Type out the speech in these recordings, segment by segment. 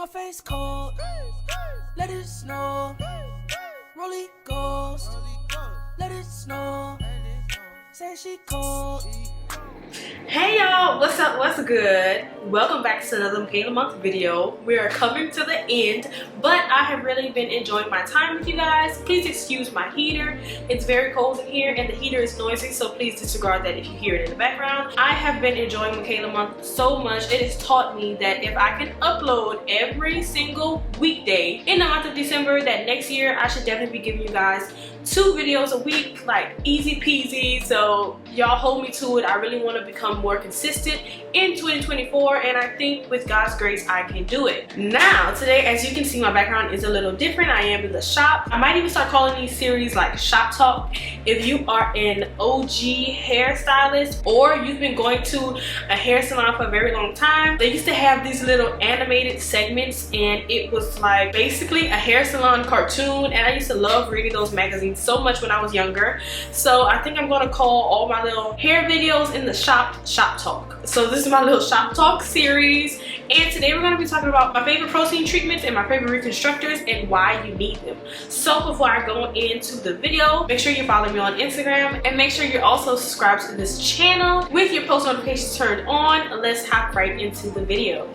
my face cold. Let it snow. Rolly ghost. Let it snow. Say she cold. Hey y'all, what's up, what's good? Welcome back to another Michaela Month video. We are coming to the end, but I have really been enjoying my time with you guys. Please excuse my heater. It's very cold in here and the heater is noisy, so please disregard that if you hear it in the background. I have been enjoying Michaela Month so much. It has taught me that if I can upload every single weekday in the month of December, that next year I should definitely be giving you guys 2 videos a week, like easy peasy. So y'all hold me to it. I really want to become more consistent in 2024, and I think with God's grace I can do it. Now today, as you can see, my background is a little different. I am in the shop. I might even start calling these series like shop talk. If you are an OG hairstylist or you've been going to a hair salon for a very long time, they used to have these little animated segments, and it was like basically a hair salon cartoon, and I used to love reading those magazines so much when I was younger. So I think I'm going to call all my little hair videos in the shop talk. So this is my little shop talk series, and today we're going to be talking about my favorite protein treatments and my favorite reconstructors and why you need them. So before I go into the video, make sure you follow me on Instagram and make sure you're also subscribed to this channel with your post notifications turned on. Let's hop right into the video.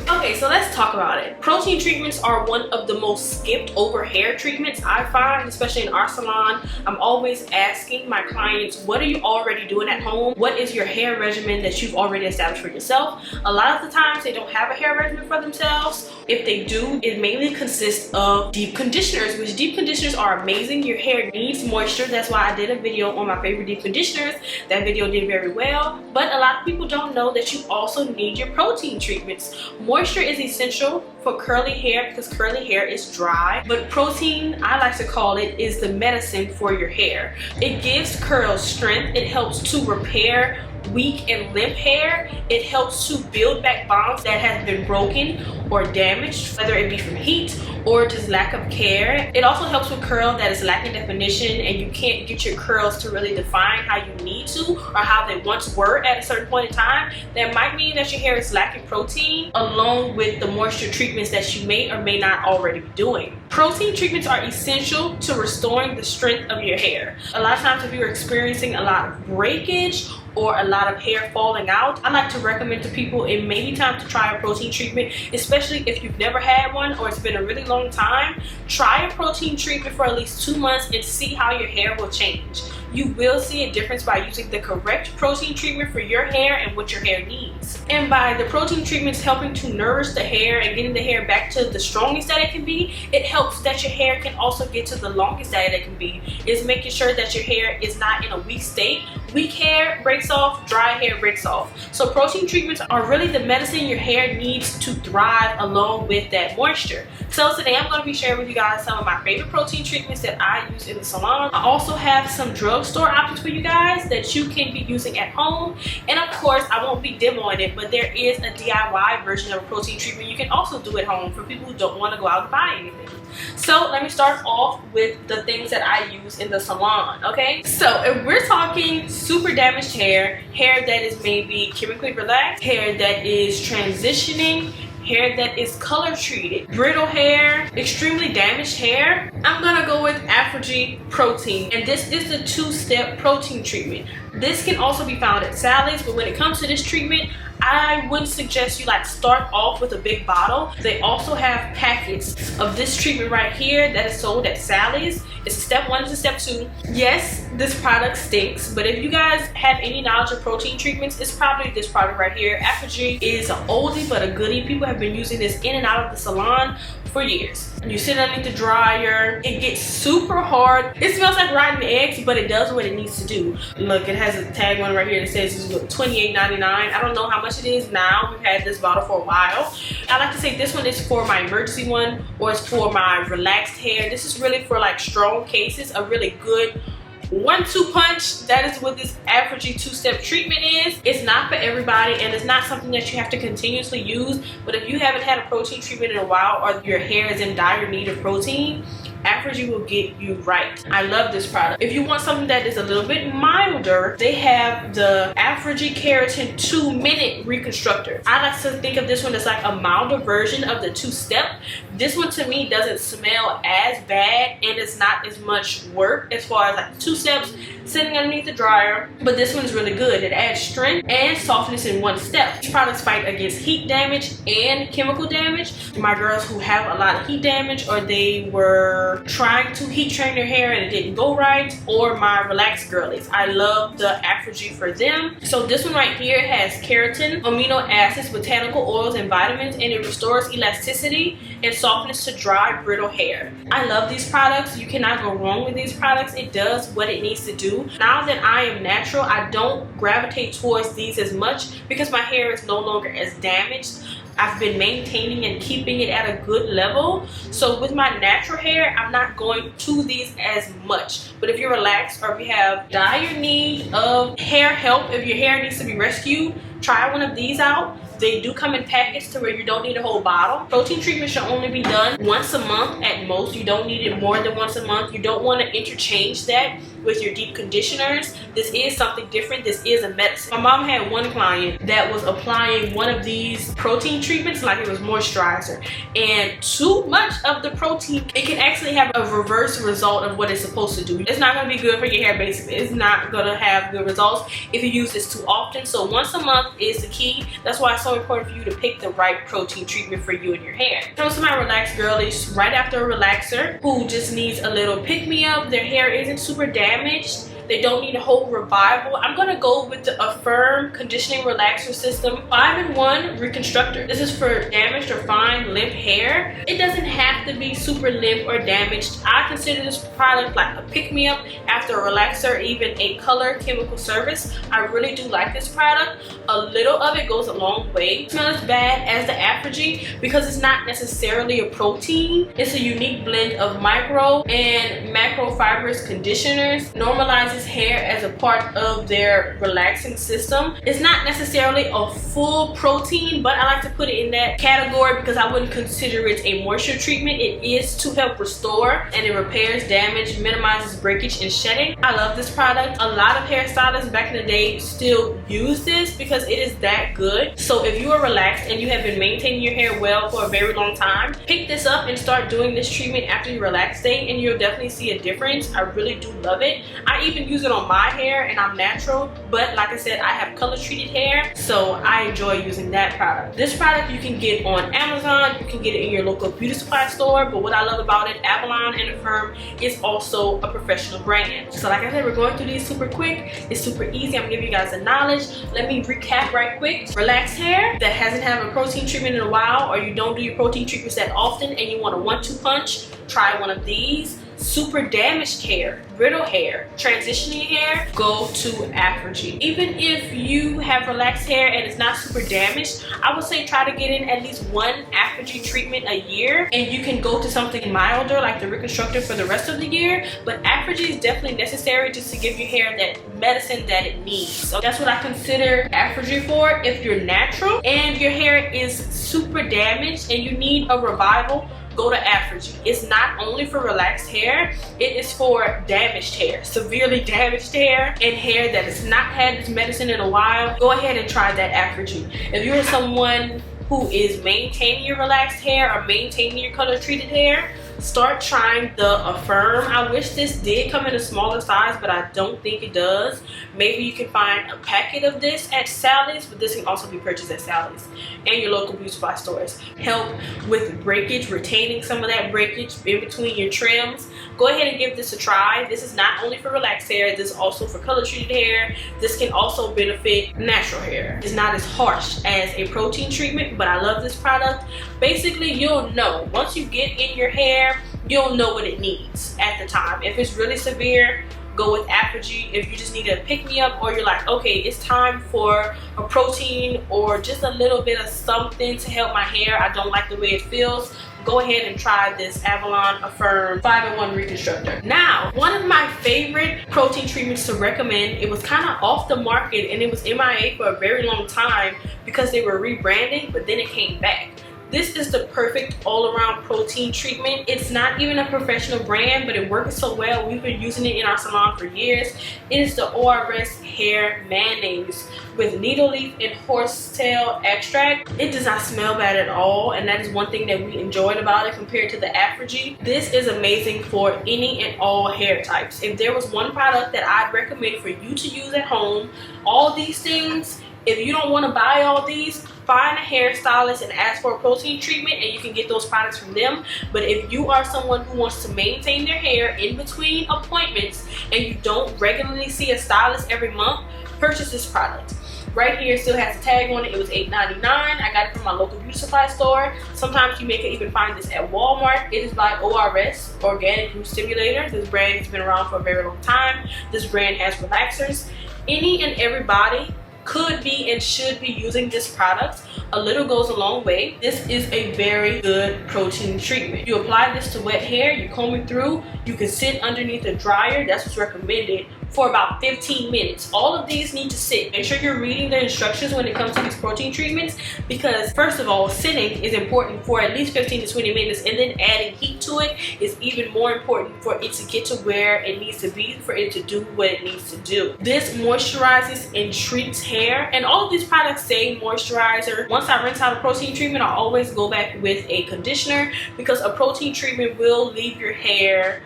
Okay, so let's talk about it. Protein treatments are one of the most skipped over hair treatments I find, especially in our salon. I'm always asking my clients, what are you already doing at home? What is your hair regimen that you've already established for yourself? A lot of the times they don't have a hair regimen for themselves. If they do, it mainly consists of deep conditioners, which deep conditioners are amazing. Your hair needs moisture. That's why I did a video on my favorite deep conditioners. That video did very well. But a lot of people don't know that you also need your protein treatments. Moisture is essential for curly hair because curly hair is dry, but protein, I like to call it, is the medicine for your hair. It gives curls strength. It helps to repair weak and limp hair. It helps to build back bonds that have been broken or damaged, whether it be from heat or just lack of care. It also helps with curl that is lacking definition and you can't get your curls to really define how you need to or how they once were at a certain point in time. That might mean that your hair is lacking protein, along with the moisture treatments that you may or may not already be doing. Protein treatments are essential to restoring the strength of your hair. A lot of times if you're experiencing a lot of breakage or a lot of hair falling out, I like to recommend to people it may be time to try a protein treatment, especially if you've never had one or it's been a really long time. Try a protein treatment for at least 2 months and see how your hair will change. You will see a difference by using the correct protein treatment for your hair and what your hair needs. And by the protein treatments helping to nourish the hair and getting the hair back to the strongest that it can be, it helps that your hair can also get to the longest that it can be. It's making sure that your hair is not in a weak state. Weak hair breaks off, dry hair breaks off. So protein treatments are really the medicine your hair needs to thrive along with that moisture. So today I'm going to be sharing with you guys some of my favorite protein treatments that I use in the salon. I also have some drugstore options for you guys that you can be using at home. And of course, I won't be demoing it, but there is a DIY version of a protein treatment you can also do at home for people who don't want to go out and buy anything. So let me start off with the things that I use in the salon, okay? So if we're talking super damaged hair, hair that is maybe chemically relaxed, hair that is transitioning, hair that is color treated, brittle hair, extremely damaged hair, I'm gonna go with Afrogy Protein, and this is the 2-step protein treatment. This can also be found at Sally's, but when it comes to this treatment, I wouldn't suggest you like start off with a big bottle. They also have packets of this treatment right here that is sold at Sally's. It's a step 1 to step 2. Yes, this product stinks, but if you guys have any knowledge of protein treatments, it's probably this product right here. Afrogy is an oldie but a goodie. People have been using this in and out of the salon for years. You sit underneath the dryer, it gets super hard. It smells like rotten eggs, but it does what it needs to do. Look, it has a tag on right here that says it's $28.99. I don't know how much it is now. We've had this bottle for a while. I like to say this one is for my emergency one, or it's for my relaxed hair. This is really for like strong cases, a really good 1-2 punch. That is what this Afrogy 2-step treatment is. It's not for everybody, and it's not something that you have to continuously use, but if you haven't had a protein treatment in a while or your hair is in dire need of protein, Aphrogy will get you right. I love this product. If you want something that is a little bit milder, they have the Aphrogy Keratin 2-minute reconstructor. I like to think of this one as like a milder version of the 2-step. This one to me doesn't smell as bad, and it's not as much work as far as like 2 steps sitting underneath the dryer, but this one's really good. It adds strength and softness in 1 step. These products fight against heat damage and chemical damage. My girls who have a lot of heat damage, or they were trying to heat train their hair and it didn't go right, or my relaxed girlies, I love the Aphrogy for them. So this one right here has keratin, amino acids, botanical oils, and vitamins, and it restores elasticity and softness to dry, brittle hair. I love these products. You cannot go wrong with these products. It does what it needs to do. Now that I am natural, I don't gravitate towards these as much because my hair is no longer as damaged. I've been maintaining and keeping it at a good level. So with my natural hair, I'm not going to these as much. But if you're relaxed, or if you have dire need of hair help, if your hair needs to be rescued, try one of these out. They do come in packets to where you don't need a whole bottle. Protein treatment should only be done once a month at most. You don't need it more than once a month. You don't want to interchange that with your deep conditioners. This is something different. This is a medicine. My mom had one client that was applying one of these protein treatments like it was moisturizer, and too much of the protein, it can actually have a reverse result of what it's supposed to do. It's not going to be good for your hair. Basically, it's not going to have good results if you use this too often. So once a month is the key. That's why it's so important for you to pick the right protein treatment for you and your hair. Comes to my relaxed girlies right after a relaxer who just needs a little pick-me-up. Their hair isn't super damaged. They don't need a whole revival. I'm gonna go with the Affirm Conditioning Relaxer System 5-in-1 Reconstructor. This is for damaged or fine limp hair. It doesn't have to be super limp or damaged. I consider this product like a pick-me-up after a relaxer, even a color chemical service. I really do like this product. A little of it goes a long way. It's not as bad as the Aphrogy because it's not necessarily a protein. It's a unique blend of micro and macro fibrous conditioners. Normalizes hair as a part of their relaxing system. It's not necessarily a full protein, but I like to put it in that category because I wouldn't consider it a moisture treatment. It is to help restore, and it repairs damage, minimizes breakage and shedding. I love this product. A lot of hairstylists back in the day still use this because it is that good. So if you are relaxed and you have been maintaining your hair well for a very long time, pick this up and start doing this treatment after your relaxed day, and you'll definitely see a difference. I really do love it. I even use it on my hair, and I'm natural, but like I said, I have color treated hair, so I enjoy using that product. This product you can get on Amazon. You can get it in your local beauty supply store, but what I love about it, Avalon and Affirm is also a professional brand. So like I said, we're going through these super quick. It's super easy. I'm gonna give you guys the knowledge. Let me recap right quick. Relaxed hair that hasn't had a protein treatment in a while, or you don't do your protein treatments that often and you want a 1-2 punch, try one of these. Super damaged hair, brittle hair, transitioning hair, go to Aphrogy. Even if you have relaxed hair and it's not super damaged, I would say try to get in at least 1 Aphrogy treatment a year, and you can go to something milder like the reconstructor for the rest of the year. But Aphrogy is definitely necessary just to give your hair that medicine that it needs. So that's what I consider Aphrogy for. If you're natural and your hair is super damaged and you need a revival, go to Aphrogy. It's not only for relaxed hair, it is for damaged hair, severely damaged hair, and hair that has not had this medicine in a while. Go ahead and try that Aphrogy. If you're someone who is maintaining your relaxed hair or maintaining your color treated hair, start trying the Affirm. I wish this did come in a smaller size, but I don't think it does. Maybe you can find a packet of this at Sally's, but this can also be purchased at Sally's and your local beauty supply stores. Help with breakage, retaining some of that breakage in between your trims. Go ahead and give this a try. This is not only for relaxed hair, this is also for color treated hair. This can also benefit natural hair. It's not as harsh as a protein treatment, but I love this product. Basically, you'll know once you get in your hair, you'll know what it needs at the time. If it's really severe, go with Aphrogy. If you just need a pick-me-up, or you're like, okay, it's time for a protein or just a little bit of something to help my hair, I don't like the way it feels, go ahead and try this Avalon Affirm 5-in-1 Reconstructor. Now, one of my favorite protein treatments to recommend, it was kind of off the market and it was MIA for a very long time because they were rebranding, but then it came back. This is the perfect all-around protein treatment. It's not even a professional brand, but it works so well. We've been using it in our salon for years. It is the ORS hair mayonnaise with needle leaf and horsetail extract. It does not smell bad at all, and that is one thing that we enjoyed about it compared to the Afrogy. This is amazing for any and all hair types. If there was one product that I'd recommend for you to use at home, all these things, if you don't want to buy all these, find a hairstylist and ask for a protein treatment and you can get those products from them. But if you are someone who wants to maintain their hair in between appointments and you don't regularly see a stylist every month, purchase this product. Right here, it still has a tag on it. It was $8.99. I got it from my local beauty supply store. Sometimes you may even find this at Walmart. It is by ORS, Organic Root Stimulator. This brand has been around for a very long time. This brand has relaxers. Any and everybody could be and should be using this product. A little goes a long way. This is a very good protein treatment. You apply this to wet hair, you comb it through, you can sit underneath a dryer, that's what's recommended, for about 15 minutes. All of these need to sit. Make sure you're reading the instructions when it comes to these protein treatments, because first of all, sitting is important for at least 15 to 20 minutes, and then adding heat to it is even more important for it to get to where it needs to be, for it to do what it needs to do. This moisturizes and treats hair, and all of these products say moisturizer. Once I rinse out a protein treatment, I always go back with a conditioner, because a protein treatment will leave your hair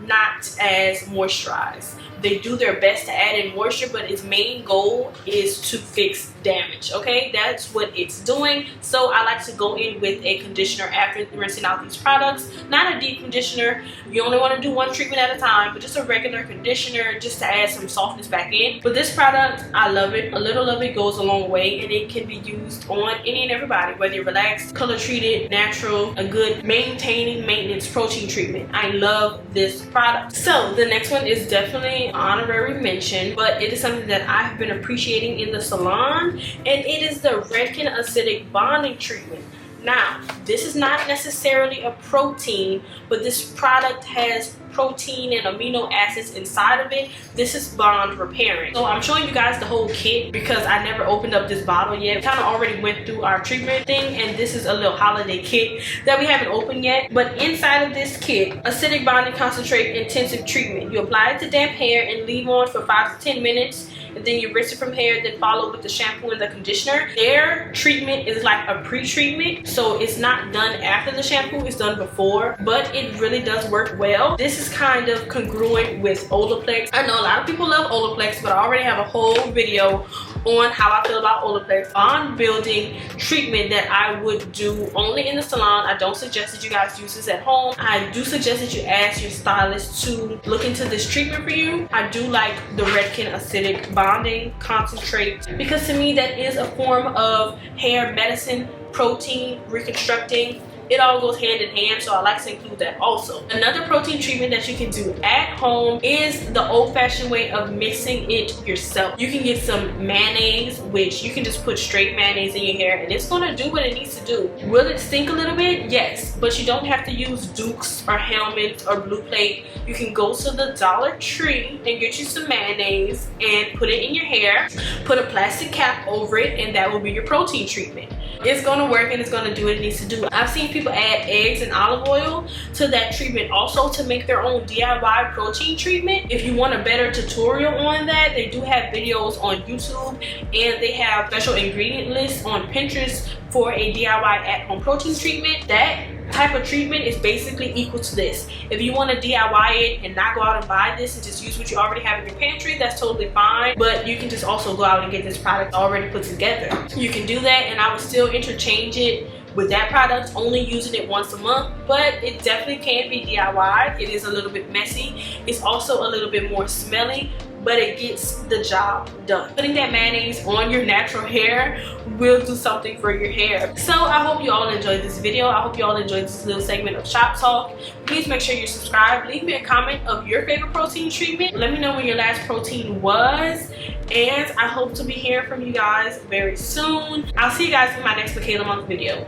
not as moisturized. They do their best to add in moisture, but its main goal is to fix damage. Okay, that's what it's doing. So I like to go in with a conditioner after rinsing out these products. Not a deep conditioner. You only want to do one treatment at a time, but just a regular conditioner just to add some softness back in. But this product, I love it. A little of it goes a long way, and it can be used on any and everybody, whether you're relaxed, color treated, natural, a good maintaining maintenance protein treatment. I love this product. So the next one is definitely honorary mention, but it is something that I've been appreciating in the salon, and it is the retin acidic bonding treatment. Now, this is not necessarily a protein, but this product has protein and amino acids inside of it. This is bond repairing. So I'm showing you guys the whole kit because I never opened up this bottle yet. We kind of already went through our treatment thing, and this is a little holiday kit that we haven't opened yet. But inside of this kit, acidic bonding concentrate intensive treatment. You apply it to damp hair and leave on for 5 to 10 minutes. And then you rinse it from hair, then follow with the shampoo and the conditioner. Their treatment is like a pre-treatment, so it's not done after the shampoo, it's done before, but it really does work well. This is kind of congruent with Olaplex. I know a lot of people love Olaplex, but I already have a whole video on how I feel about Olaplex on building treatment that I would do only in the salon. I don't suggest that you guys use this at home. I do suggest that you ask your stylist to look into this treatment for you. I do like the retin acidic bonding concentrate, because to me that is a form of hair medicine, protein, reconstructing. It all goes hand in hand, so I like to include that also. Another protein treatment that you can do at home is the old-fashioned way of mixing it yourself. You can get some mayonnaise, which you can just put straight mayonnaise in your hair, and it's gonna do what it needs to do. Will it stink a little bit? Yes, but you don't have to use Dukes or Hellmann's or Blue Plate. You can go to the Dollar Tree and get you some mayonnaise and put it in your hair. Put a plastic cap over it, and that will be your protein treatment. It's gonna work, and it's gonna do what it needs to do. I've seen people add eggs and olive oil to that treatment also to make their own DIY protein treatment. If you want a better tutorial on that, they do have videos on YouTube, and they have special ingredient lists on Pinterest for a DIY at-home protein treatment. That type of treatment is basically equal to this. If you want to DIY it and not go out and buy this and just use what you already have in your pantry, that's totally fine, but you can just also go out and get this product already put together. You can do that, and I would still interchange it with that product, only using it once a month, but it definitely can be DIY. It is a little bit messy. It's also a little bit more smelly, but it gets the job done. Putting that mayonnaise on your natural hair will do something for your hair. So I hope you all enjoyed this video. I hope you all enjoyed this little segment of Shop Talk. Please make sure you subscribe. Leave me a comment of your favorite protein treatment. Let me know when your last protein was, and I hope to be hearing from you guys very soon. I'll see you guys in my next Michaela Month video.